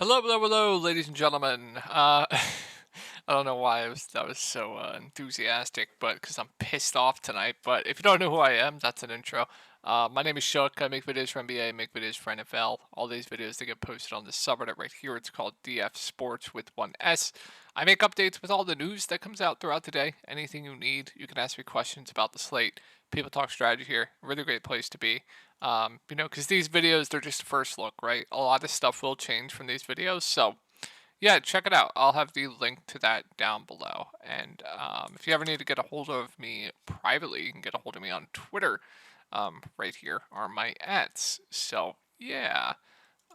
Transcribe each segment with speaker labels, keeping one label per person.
Speaker 1: Hello, hello, hello, ladies and gentlemen. I don't know why that was so enthusiastic, but because I'm pissed off tonight. But if you don't know who I am, that's an intro. My name is Shook. I make videos for NBA, make videos for NFL. All these videos they get posted on this subreddit right here. It's called DF Sports with one S. I make updates with all the news that comes out throughout the day. Anything you need, you can ask me questions about the slate. People talk strategy here. Really great place to be. Because these videos, they're just a first look, right? A lot of stuff will change from these videos. So, yeah, check it out. I'll have the link to that down below. And if you ever need to get a hold of me privately, you can get a hold of me on Twitter. Right here are my ads. So, yeah.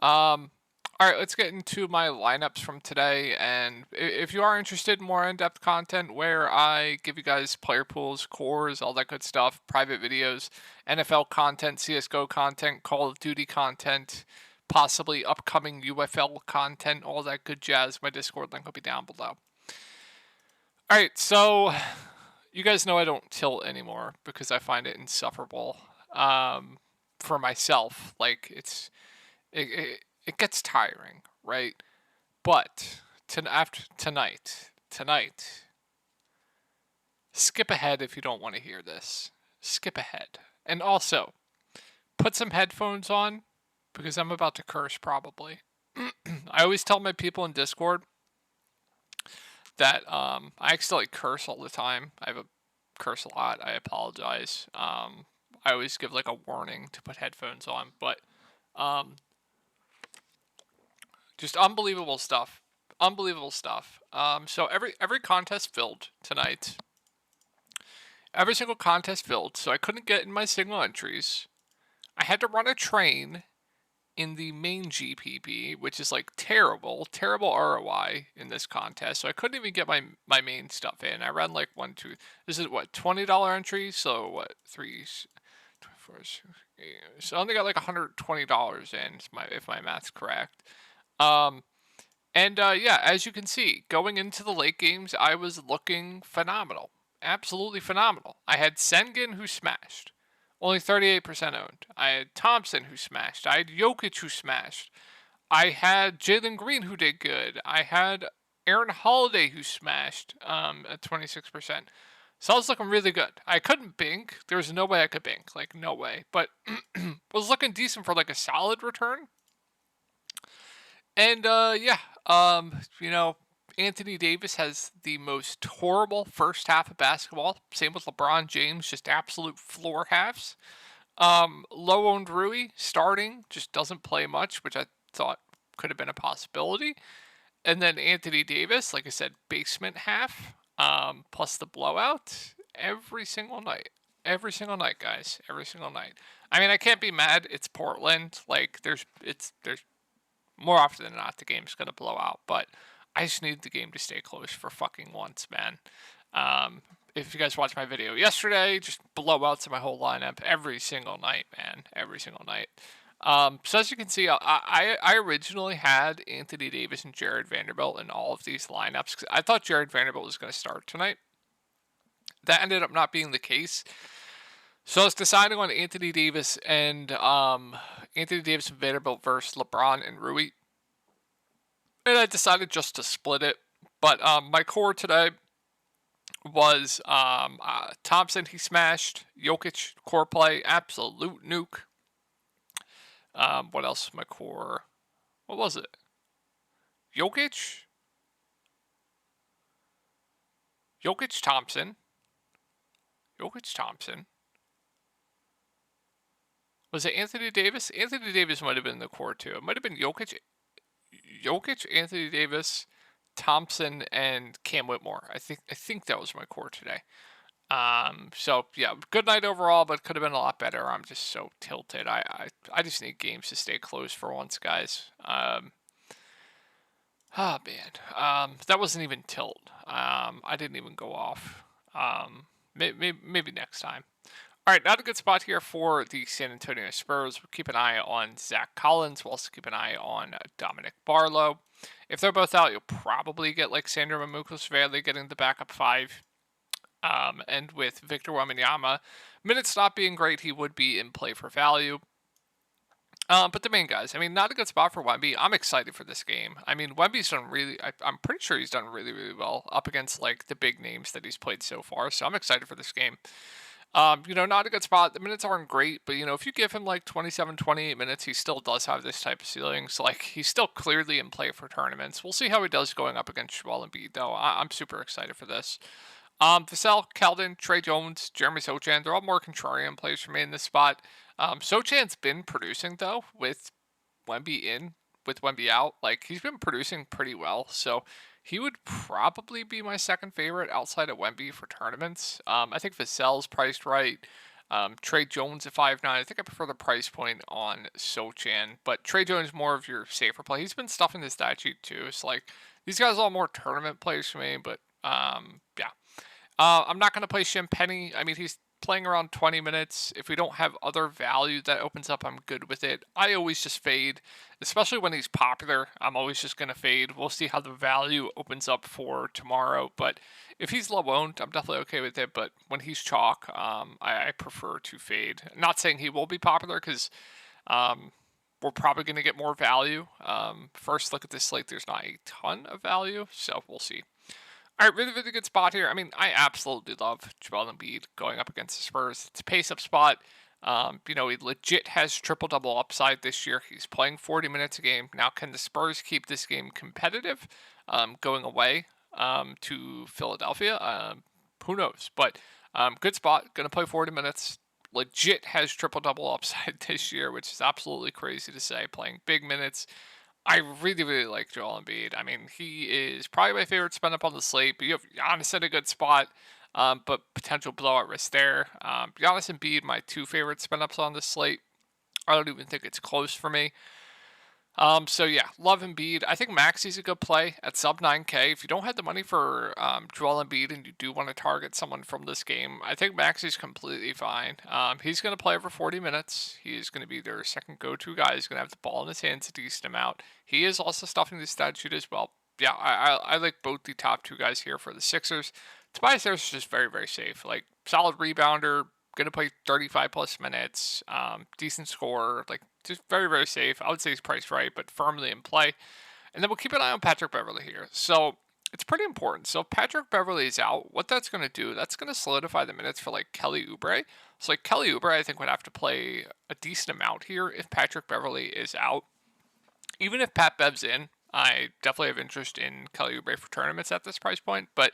Speaker 1: Um, all right, let's get into my lineups from today. And if you are interested in more in-depth content where I give you guys player pools, cores, all that good stuff, private videos, NFL content, CS:GO content, Call of Duty content, possibly upcoming UFL content, all that good jazz, my Discord link will be down below. All right, so you guys know I don't tilt anymore because I find it insufferable for myself. Like it gets tiring, right? But after tonight, skip ahead if you don't want to hear this. Skip ahead, and also put some headphones on because I'm about to curse probably. I always tell my people in Discord that I accidentally curse all the time. I have a curse a lot. I apologize. I always give like a warning to put headphones on, but um, just unbelievable stuff. Unbelievable stuff. So every contest filled tonight. Every single contest filled, so I couldn't get in my single entries. I had to run a train in the main GPP, which is like terrible ROI in this contest. So I couldn't even get my main stuff in. I ran like one, two. This is what $20 entry. So what 24, so I only got like $120 in. If my math's correct. Um, yeah, as you can see, going into the late games, I was looking phenomenal. Absolutely phenomenal. I had Sengun who smashed. Only 38% owned. I had Thompson who smashed. I had Jokic who smashed. I had Jalen Green who did good. I had Aaron Holiday who smashed at 26%. So I was looking really good. I couldn't bink. There was no way I could bink. Like, no way. But was looking decent for like a solid return. And yeah, Anthony Davis has the most horrible first half of basketball. Same with LeBron James, just absolute floor halves. Low owned Rui starting just doesn't play much, which I thought could have been a possibility. And then Anthony Davis, like I said, basement half, plus the blowout every single night. Every single night, guys. Every single night. I mean, I can't be mad. It's Portland. Like, there's more often than not, the game's going to blow out. But I just need the game to stay close for fucking once, man. If you guys watched my video yesterday, just blowouts in my whole lineup every single night, man. Every single night. So as you can see, I originally had Anthony Davis and Jared Vanderbilt in all of these lineups because I thought Jared Vanderbilt was going to start tonight. That ended up not being the case. So I was deciding on Anthony Davis and Vanderbilt versus LeBron and Rui, and I decided just to split it. But my core today was Thompson. He smashed Jokic core play, absolute nuke. What else was my core? What was it? Jokic, Jokic Thompson, Jokic Thompson. Was it Anthony Davis? Anthony Davis might have been in the core too. It might have been Jokic, Anthony Davis, Thompson, and Cam Whitmore. I think that was my core today. So yeah, good night overall, but could have been a lot better. I'm just so tilted. I just need games to stay close for once, guys. Oh man, that wasn't even tilt. I didn't even go off. Maybe next time. All right, not a good spot here for the San Antonio Spurs. We'll keep an eye on Zach Collins. We'll also keep an eye on Dominic Barlow. If they're both out, you'll probably get like Sandro Mamukelashvili getting the backup five. And with Victor Wembanyama, minutes not being great, he would be in play for value. But the main guys, I mean, not a good spot for Wemby. I'm excited for this game. I mean, Wemby's done really, I'm pretty sure he's done really, really well up against like the big names that he's played so far. So I'm excited for this game. Not a good spot. The minutes aren't great, but if you give him like 27, 28 minutes, he still does have this type of ceiling. So like he's still clearly in play for tournaments. We'll see how he does going up against Joel Embiid, though. I'm super excited for this. Vassell, Keldon, Trey Jones, Jeremy Sochan, they're all more contrarian plays for me in this spot. Sochan's been producing though with Wemby out. Like he's been producing pretty well, so he would probably be my second favorite outside of Wemby for tournaments. I think Vassell's priced right. Trey Jones at 5'9". I think I prefer the price point on Sochan, but Trey Jones is more of your safer play. He's been stuffing the stat sheet too. It's like these guys are all more tournament plays for me, but yeah. I'm not going to play Shem Penny. I mean, he's playing around 20 minutes. If we don't have other value that opens up, I'm good with it. I always just fade, especially when he's popular. I'm always just going to fade. We'll see how the value opens up for tomorrow. But if he's low owned, I'm definitely okay with it. But when he's chalk, I prefer to fade. Not saying he will be popular because we're probably going to get more value. First look at this slate, there's not a ton of value, so we'll see. All right, really, really good spot here. I mean, I absolutely love Joel Embiid going up against the Spurs. It's a pace-up spot. He legit has triple-double upside this year. He's playing 40 minutes a game. Now, can the Spurs keep this game competitive going away to Philadelphia? Who knows? But good spot. Going to play 40 minutes. Legit has triple-double upside this year, which is absolutely crazy to say, playing big minutes. I really, really like Joel Embiid. I mean, he is probably my favorite spend up on the slate, but you have Giannis at a good spot, but potential blowout risk there. Giannis and Embiid, my two favorite spend ups on the slate. I don't even think it's close for me. So yeah, love Embiid. I think Maxi's a good play at sub 9K. If you don't have the money for Joel Embiid and you do want to target someone from this game, I think Maxi's completely fine. He's going to play over 40 minutes. He's going to be their second go-to guy. He's going to have the ball in his hands a decent amount. He is also stuffing the stat sheet as well. Yeah, I like both the top two guys here for the Sixers. Tobias Harris is just very, very safe. Like, solid rebounder, going to play 35 plus minutes, decent score, like just very, very safe. I would say he's priced right, but firmly in play. And then we'll keep an eye on Patrick Beverley here. So it's pretty important. So if Patrick Beverley is out, what that's going to do, that's going to solidify the minutes for like Kelly Oubre. So like Kelly Oubre, I think would have to play a decent amount here if Patrick Beverley is out. Even if Pat Bev's in, I definitely have interest in Kelly Oubre for tournaments at this price point, but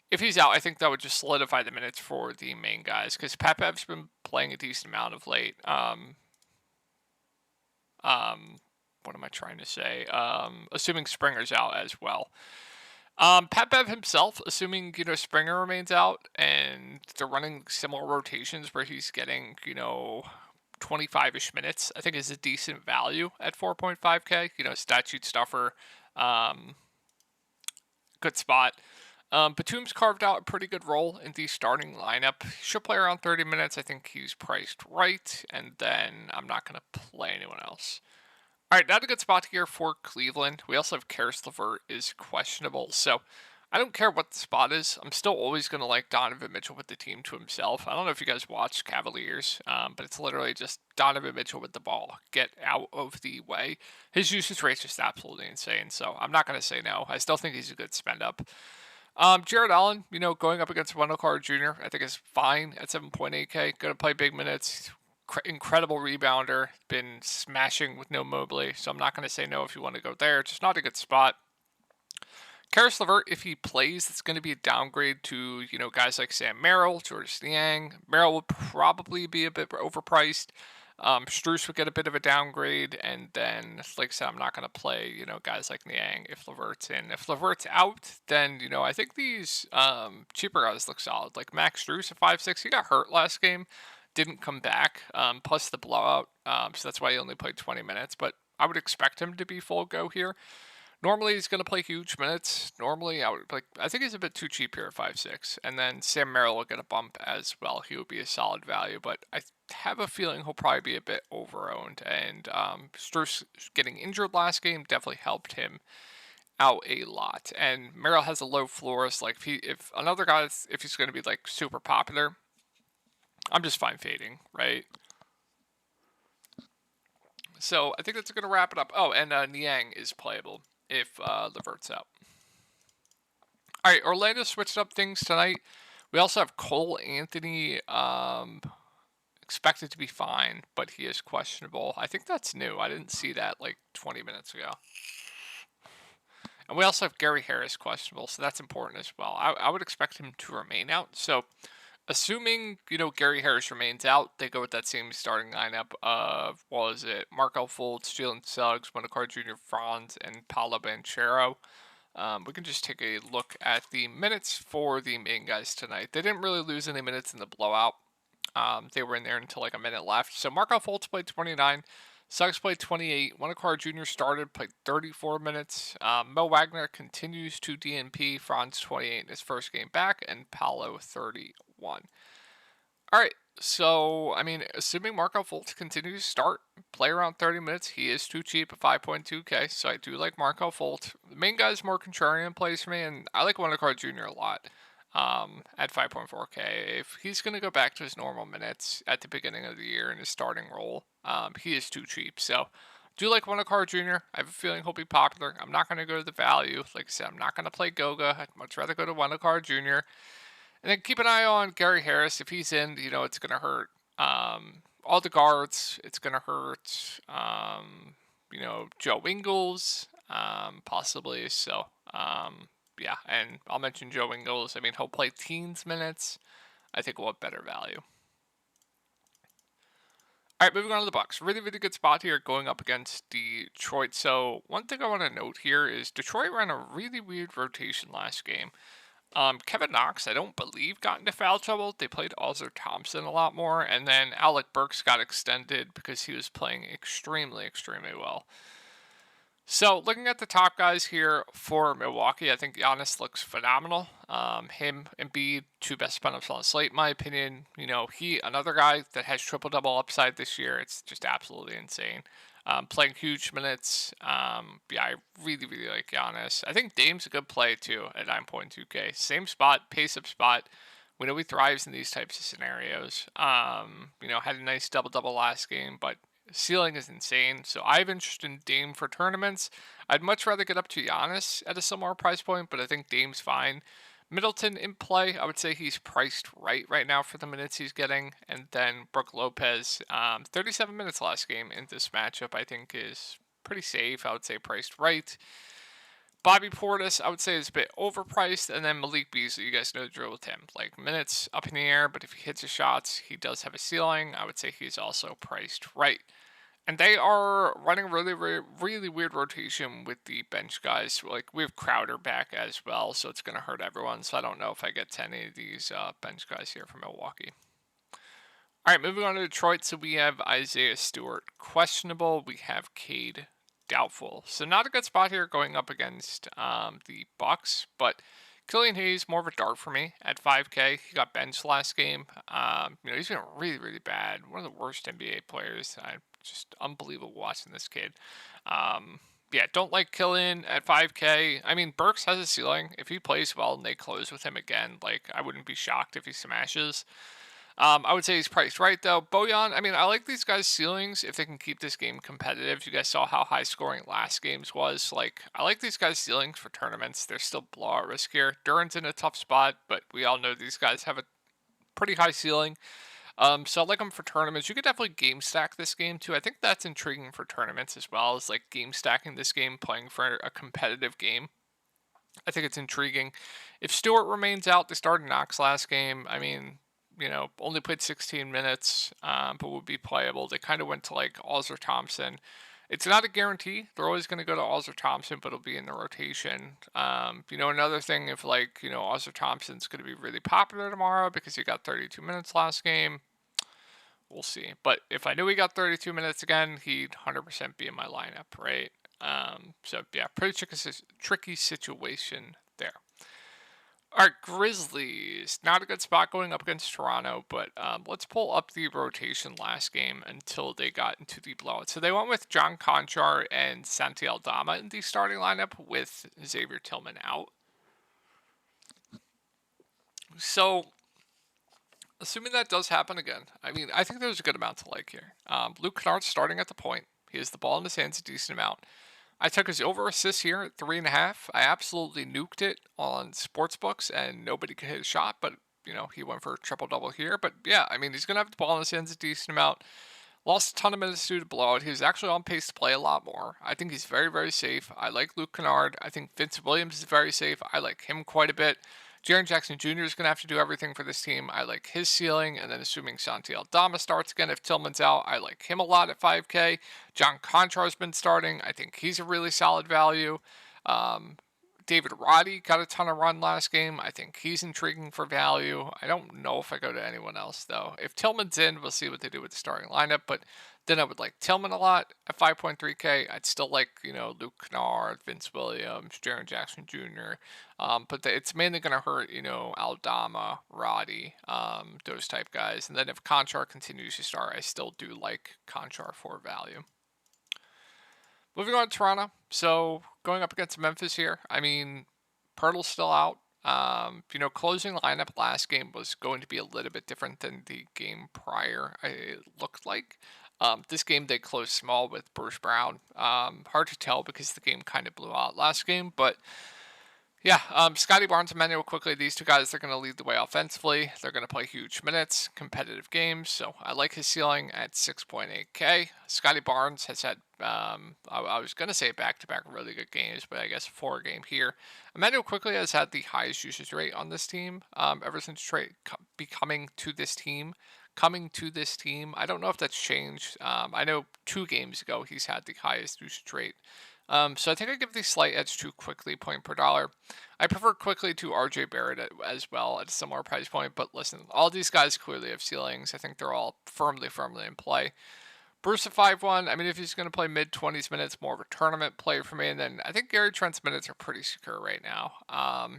Speaker 1: if he's out, I think that would just solidify the minutes for the main guys because Papev's been playing a decent amount of late. What am I trying to say? Assuming Springer's out as well. Pat Bev himself, assuming Springer remains out and they're running similar rotations where he's getting 25ish minutes, I think is a decent value at 4.5K. Stat sheet stuffer, good spot. Batum's carved out a pretty good role in the starting lineup. He should play around 30 minutes. I think he's priced right, and then I'm not going to play anyone else. All right, not a good spot here for Cleveland. We also have Karis LeVert is questionable, so I don't care what the spot is. I'm still always going to like Donovan Mitchell with the team to himself. I don't know if you guys watch Cavaliers, but it's literally just Donovan Mitchell with the ball. Get out of the way. His usage rate's just absolutely insane, so I'm not going to say no. I still think he's a good spend up. Jared Allen, going up against Wendell Carter Jr., I think is fine at 7.8K. Going to play big minutes. Incredible rebounder. Been smashing with no Mobley, so I'm not going to say no if you want to go there. Just not a good spot. Karis LeVert, if he plays, it's going to be a downgrade to, guys like Sam Merrill, George Niang. Merrill would probably be a bit overpriced. Strus would get a bit of a downgrade, and then, like I said, I'm not going to play, guys like Niang if LeVert's in. If LeVert's out, then, I think these cheaper guys look solid. Like Max Strus at 5'6", he got hurt last game, didn't come back, plus the blowout, so that's why he only played 20 minutes, but I would expect him to be full go here. Normally he's going to play huge minutes. Normally I think he's a bit too cheap here at 5'6", and then Sam Merrill will get a bump as well. He would be a solid value, but I have a feeling he'll probably be a bit overowned. And Strus getting injured last game definitely helped him out a lot. And Merrill has a low floor, so like if another guy if he's going to be like super popular, I'm just fine fading, right? So I think that's going to wrap it up. Oh, and Niang is playable if Levert's out. All right, Orlando switched up things tonight. We also have Cole Anthony expected to be fine, but he is questionable. I think that's new. I didn't see that like 20 minutes ago. And we also have Gary Harris questionable, so that's important as well. I would expect him to remain out. So assuming, Gary Harris remains out, they go with that same starting lineup of, what was it, Markel Fultz, Jalen Suggs, Wendell Jr., Franz, and Paolo Banchero. We can just take a look at the minutes for the main guys tonight. They didn't really lose any minutes in the blowout. They were in there until like a minute left. So Markel Fultz played 29. Suggs played 28. Wendell Jr. started, played 34 minutes. Mo Wagner continues to DNP. Franz 28 in his first game back, and Paolo 31. All right, so, assuming Markel Fultz continues to start, play around 30 minutes, he is too cheap at 5.2K, so I do like Markel Fultz. The main guy is more contrarian plays for me, and I like Wendell Jr. a lot at 5.4K. If he's going to go back to his normal minutes at the beginning of the year in his starting role, he is too cheap. So, do like Wendell Jr. I have a feeling he'll be popular. I'm not going to go to the value. Like I said, I'm not going to play Goga. I'd much rather go to Wendell Jr. And then keep an eye on Gary Harris. If he's in, it's going to hurt all the guards. It's going to hurt, Joe Ingles, possibly. So, yeah. And I'll mention Joe Ingles. He'll play teens minutes. I think we'll have better value. All right, moving on to the Bucks. Really, really good spot here going up against Detroit. So one thing I want to note here is Detroit ran a really weird rotation last game. Kevin Knox, I don't believe, got into foul trouble. They played Alzer Thompson a lot more, and then Alec Burks got extended because he was playing extremely, extremely well. So, looking at the top guys here for Milwaukee, I think Giannis looks phenomenal. Him and Embiid, two best spin-ups on the slate, in my opinion. He, another guy that has triple-double upside this year. It's just absolutely insane. Playing huge minutes. Yeah, I really, really like Giannis. I think Dame's a good play, too, at 9.2K. Same spot, pace-up spot. We know he thrives in these types of scenarios. Had a nice double-double last game, but ceiling is insane. So I have interest in Dame for tournaments. I'd much rather get up to Giannis at a similar price point, but I think Dame's fine. Middleton in play, I would say he's priced right now for the minutes he's getting. And then Brook Lopez, 37 minutes last game in this matchup, I think is pretty safe. I would say priced right. Bobby Portis, I would say, is a bit overpriced. And then Malik Beasley, you guys know the drill with him. Like, minutes up in the air, but if he hits his shots, he does have a ceiling. I would say he's also priced right. And they are running a really, really, really weird rotation with the bench guys. Like, we have Crowder back as well, so it's going to hurt everyone. So I don't know if I get to any of these bench guys here from Milwaukee. All right, moving on to Detroit. So we have Isaiah Stewart questionable. We have Cade doubtful. So not a good spot here going up against the Bucks, but Killian Hayes more of a dart for me at 5K. He got benched last game. He's been really, really bad. One of the worst NBA players. Just unbelievable watching this kid. Don't like Killian at 5K. Burks has a ceiling. If he plays well and they close with him again, I wouldn't be shocked if he smashes. I would say he's priced right, though. Bojan, I like these guys' ceilings if they can keep this game competitive. You guys saw how high scoring last game's was. I like these guys' ceilings for tournaments. They're still blowout risk here. Duran's in a tough spot, but we all know these guys have a pretty high ceiling. So I like them for tournaments. You could definitely game stack this game, too. I think that's intriguing for tournaments as well, is game stacking this game, playing for a competitive game. I think it's intriguing. If Stewart remains out, they started Knox last game. Only played 16 minutes, but would be playable. They kind of went to Alzer Thompson. It's not a guarantee. They're always going to go to Alzer Thompson, but it'll be in the rotation. Another thing, if Alzer Thompson's going to be really popular tomorrow because he got 32 minutes last game, we'll see. But if I knew he got 32 minutes again, he'd 100% be in my lineup, right? Pretty tricky situation there. All right, Grizzlies. Not a good spot going up against Toronto, but let's pull up the rotation last game until they got into the blowout. So they went with John Conchar and Santi Aldama in the starting lineup with Xavier Tillman out. So, assuming that does happen again, I think there's a good amount to like here. Luke Kennard's starting at the point. He has the ball in his hands a decent amount. I took his over assists here at 3.5. I absolutely nuked it on sportsbooks, and nobody could hit a shot. But he went for a triple double here. But yeah, I mean, he's gonna have the ball in his hands a decent amount. Lost a ton of minutes due to blowout. He was actually on pace to play a lot more. I think he's very, very safe. I like Luke Kennard. I think Vince Williams is very safe. I like him quite a bit. Jaren Jackson Jr. is going to have to do everything for this team. I like his ceiling. And then assuming Santi Aldama starts again, if Tillman's out, I like him a lot at 5K. John Contrar's been starting. I think he's a really solid value. Um, David Roddy got a ton of run last game. I think he's intriguing for value. I don't know if I go to anyone else, though. If Tillman's in, we'll see what they do with the starting lineup. But then I would like Tillman a lot at 5.3K. I'd still like, Luke Kennard, Vince Williams, Jaren Jackson Jr. But it's mainly going to hurt, Aldama, Roddy, those type guys. And then if Conchar continues to start, I still do like Conchar for value. Moving on to Toronto. So going up against Memphis here. I mean, Pirtle's still out. Closing lineup last game was going to be a little bit different than the game prior, it looked like. This game they closed small with Bruce Brown. Hard to tell because the game kind of blew out last game, but yeah, Scotty Barnes and Manuel quickly. These two guys are going to lead the way offensively. They're going to play huge minutes, competitive games. So I like his ceiling at 6.8K. Scotty Barnes has had, I was going to say back-to-back really good games, but I guess 4 game here. Emmanuel quickly has had the highest usage rate on this team ever since coming to this team. I don't know if that's changed. I know 2 games ago he's had the highest usage rate. So I think I give the slight edge to Quickly point per dollar. I prefer Quickly to RJ Barrett as well at a similar price point. But listen, all these guys clearly have ceilings. I think they're all firmly in play. Bruce at 5-1. I mean, if he's going to play mid-20s minutes, more of a tournament player for me. And then I think Gary Trent's minutes are pretty secure right now. I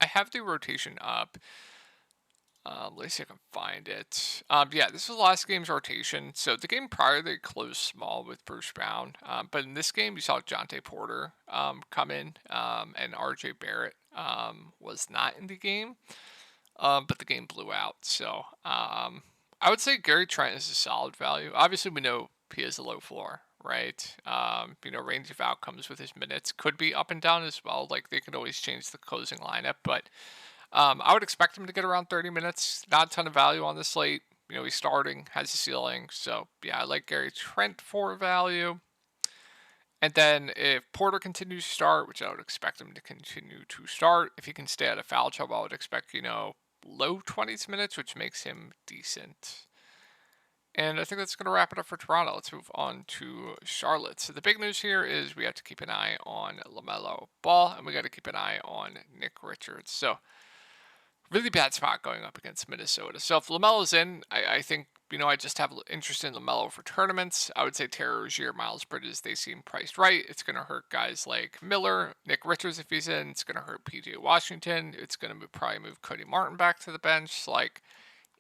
Speaker 1: have the rotation up. Let's see if I can find it. Yeah, this was last game's rotation. So the game prior, they closed small with Bruce Brown. But in this game, you saw Jonte Porter come in, and RJ Barrett was not in the game. But the game blew out. So I would say Gary Trent is a solid value. Obviously, we know he has a low floor, right? Range of outcomes with his minutes could be up and down as well. Like, they could always change the closing lineup, but I would expect him to get around 30 minutes. Not a ton of value on the slate. He's starting, has a ceiling. So, yeah, I like Gary Trent for value. And then if Porter continues to start, which I would expect him to continue to start, if he can stay out of foul trouble, I would expect, low 20s minutes, which makes him decent. And I think that's going to wrap it up for Toronto. Let's move on to Charlotte. So the big news here is we have to keep an eye on LaMelo Ball, and we got to keep an eye on Nick Richards. So really bad spot going up against Minnesota. So if LaMelo's in, I think, I just have interest in LaMelo for tournaments. I would say Terry Rozier, Miles Bridges, they seem priced right. It's going to hurt guys like Miller, Nick Richards if he's in. It's going to hurt PJ Washington. It's going to probably move Cody Martin back to the bench.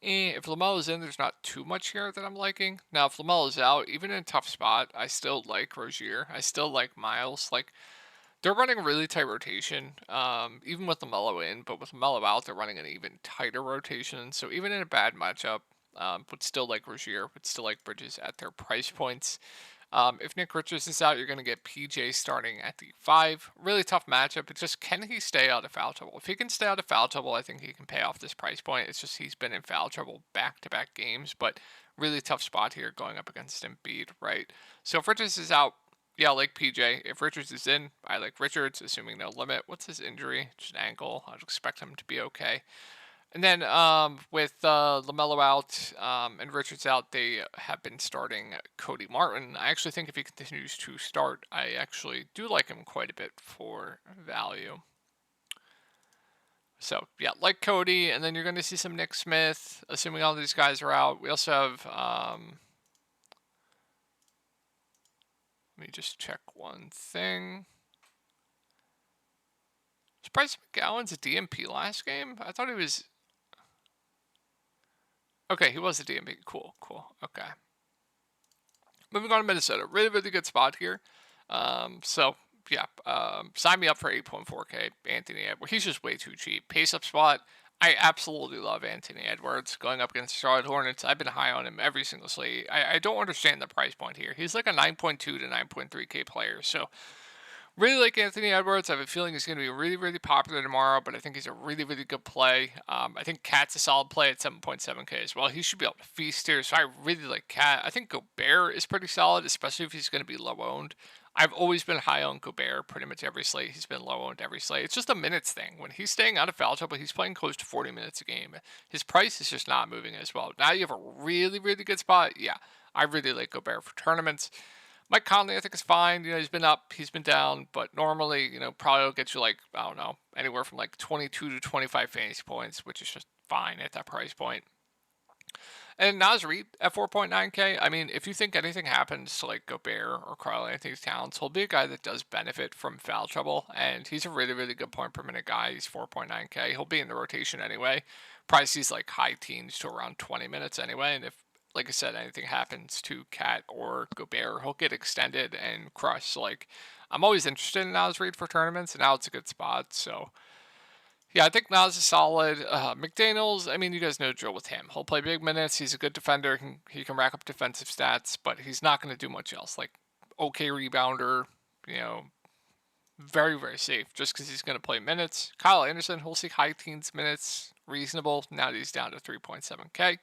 Speaker 1: If LaMelo's in, there's not too much here that I'm liking. Now, if LaMelo's out, even in a tough spot, I still like Rozier. I still like Miles. They're running a really tight rotation, even with LaMelo in, but with LaMelo out, they're running an even tighter rotation. So even in a bad matchup, would still like Rozier, would still like Bridges at their price points. If Nick Richards is out, you're going to get PJ starting at the 5. Really tough matchup. It's just, can he stay out of foul trouble? If he can stay out of foul trouble, I think he can pay off this price point. It's just he's been in foul trouble back-to-back games, but really tough spot here going up against Embiid, right? So if Richards is out, yeah, I like PJ. If Richards is in, I like Richards, assuming no limit. What's his injury? Just an ankle. I'd expect him to be okay. And then with LaMelo out and Richards out, they have been starting Cody Martin. I actually think if he continues to start, I actually do like him quite a bit for value. So, yeah, like Cody, and then you're going to see some Nick Smith, assuming all these guys are out. We also have... let me just check one thing. Was Bryce McGowan's a DMP last game? I thought he was... Okay, he was a DMP. Cool. Okay. Moving on to Minnesota. Really, really good spot here. Sign me up for 8.4K. Anthony Edwards. He's just way too cheap. Pace up spot. I absolutely love Anthony Edwards going up against Charlotte Hornets. I've been high on him every single slate. I don't understand the price point here. He's like a 9.2 to 9.3K player. So really like Anthony Edwards. I have a feeling he's going to be really, really popular tomorrow, but I think he's a really, really good play. I think Cat's a solid play at 7.7K as well. He should be able to feast here, so I really like Cat. I think Gobert is pretty solid, especially if he's going to be low owned. I've always been high on Gobert pretty much every slate. He's been low owned every slate. It's just a minutes thing. When he's staying out of foul trouble, he's playing close to 40 minutes a game. His price is just not moving as well. Now you have a really, really good spot. Yeah, I really like Gobert for tournaments. Mike Conley, I think, is fine. He's been up, he's been down, but normally, probably will get you like, I don't know, anywhere from like 22 to 25 fantasy points, which is just fine at that price point. And Naz Reid at 4.9K, I mean, if you think anything happens to like Gobert or Karl Anthony Towns, he'll be a guy that does benefit from foul trouble, and he's a really, really good point per minute guy. He's 4.9K. He'll be in the rotation anyway. Probably sees like high teens to around 20 minutes anyway, and if like I said, anything happens to Cat or Gobert, he'll get extended and crushed. Like, I'm always interested in Nas Reid for tournaments, and now it's a good spot. So, yeah, I think Nas is solid. McDaniels, I mean, you guys know the drill with him. He'll play big minutes. He's a good defender. He can rack up defensive stats, but he's not going to do much else. Like, okay rebounder, you know, very, very safe just because he's going to play minutes. Kyle Anderson, he'll see high teens minutes, reasonable. Now that he's down to 3.7K.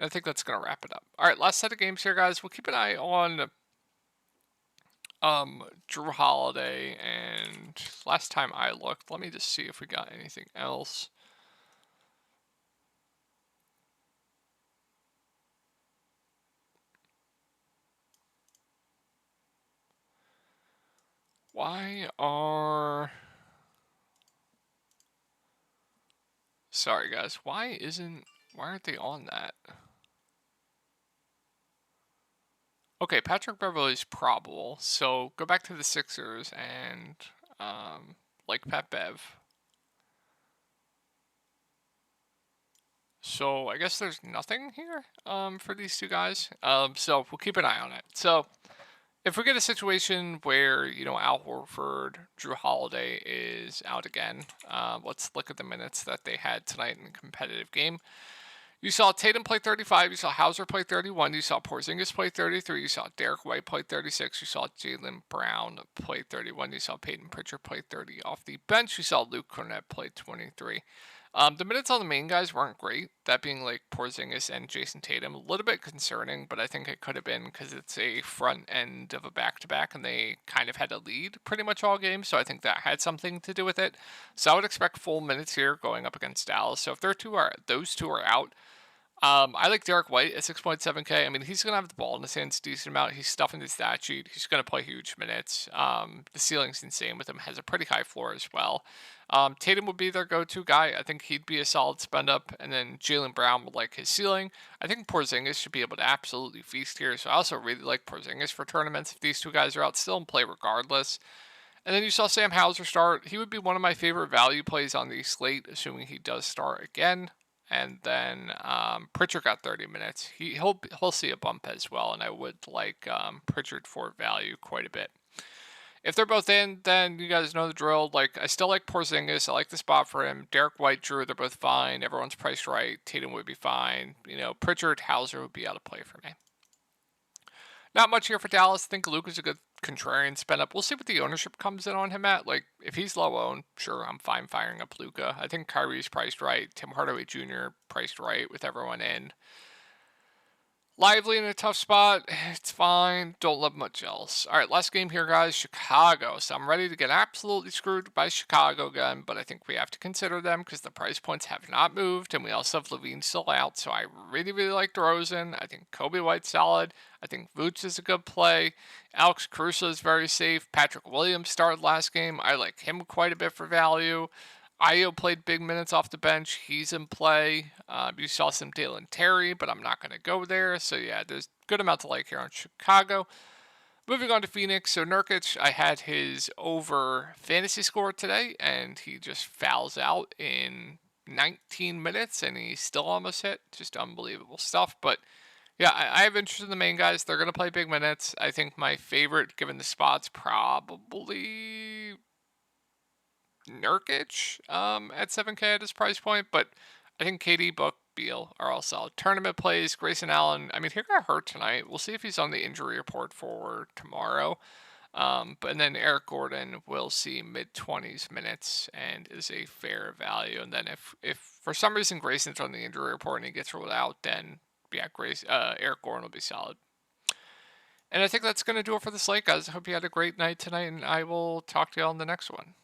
Speaker 1: I think that's going to wrap it up. All right, last set of games here, guys. We'll keep an eye on Drew Holiday, and last time I looked, let me just see if we got anything else. Sorry, guys. Why aren't they on that? Okay, Patrick Beverley's probable. So go back to the Sixers and like Pat Bev. So I guess there's nothing here for these two guys. So we'll keep an eye on it. So if we get a situation where Al Horford, Drew Holiday is out again, let's look at the minutes that they had tonight in a competitive game. You saw Tatum play 35. You saw Hauser play 31. You saw Porzingis play 33. You saw Derek White play 36. You saw Jaylen Brown play 31. You saw Peyton Pritchard play 30 off the bench. You saw Luke Cornett play 23. The minutes on the main guys weren't great. That being like Porzingis and Jason Tatum, a little bit concerning, but I think it could have been because it's a front end of a back-to-back, and they kind of had a lead pretty much all game. So I think that had something to do with it. So I would expect full minutes here going up against Dallas. So if those two are out, I like Derek White at 6.7K. I mean, he's going to have the ball in his hands a decent amount. He's stuffing his stat sheet. He's going to play huge minutes. The ceiling's insane with him. Has a pretty high floor as well. Tatum would be their go-to guy. I think he'd be a solid spend up. And then Jaylen Brown would like his ceiling. I think Porzingis should be able to absolutely feast here. So I also really like Porzingis for tournaments. If these two guys are out, still in play regardless. And then you saw Sam Hauser start. He would be one of my favorite value plays on the slate, assuming he does start again. And then Pritchard got 30 minutes. He'll see a bump as well, and I would like Pritchard for value quite a bit. If they're both in, then you guys know the drill. Like, I still like Porzingis. I like the spot for him. Derek White, Drew, they're both fine. Everyone's priced right. Tatum would be fine. Pritchard, Hauser would be out of play for me. Not much here for Dallas. I think Luke is a good contrarian spend up. We'll see what the ownership comes in on him at. Like, if he's low owned, sure, I'm fine firing up Luka. I think Kyrie's priced right. Tim Hardaway Jr. priced right with everyone in. Lively in a tough spot. It's fine. Don't love much else. All right, last game here, guys. Chicago. So I'm ready to get absolutely screwed by Chicago again, but I think we have to consider them because the price points have not moved, and we also have Levine still out. So I really, really like DeRozan. I think Kobe White's solid. I think Vooch is a good play. Alex Caruso is very safe. Patrick Williams started last game. I like him quite a bit for value. Ayo played big minutes off the bench. He's in play. You saw some Dalen Terry, but I'm not going to go there. So, yeah, there's good amount to like here on Chicago. Moving on to Phoenix. So, Nurkic, I had his over fantasy score today, and he just fouls out in 19 minutes, and he still almost hit. Just unbelievable stuff. But, yeah, I have interest in the main guys. They're going to play big minutes. I think my favorite, given the spots, probably Nurkic at 7K at his price point, but I think KD, Book, Beal are all solid. Tournament plays, Grayson Allen. I mean, he got hurt tonight. We'll see if he's on the injury report for tomorrow. But and then Eric Gordon will see mid-20s minutes and is a fair value. And then if for some reason Grayson's on the injury report and he gets ruled out, then yeah, Eric Gordon will be solid. And I think that's going to do it for the slate, guys. I hope you had a great night tonight, and I will talk to you all in the next one.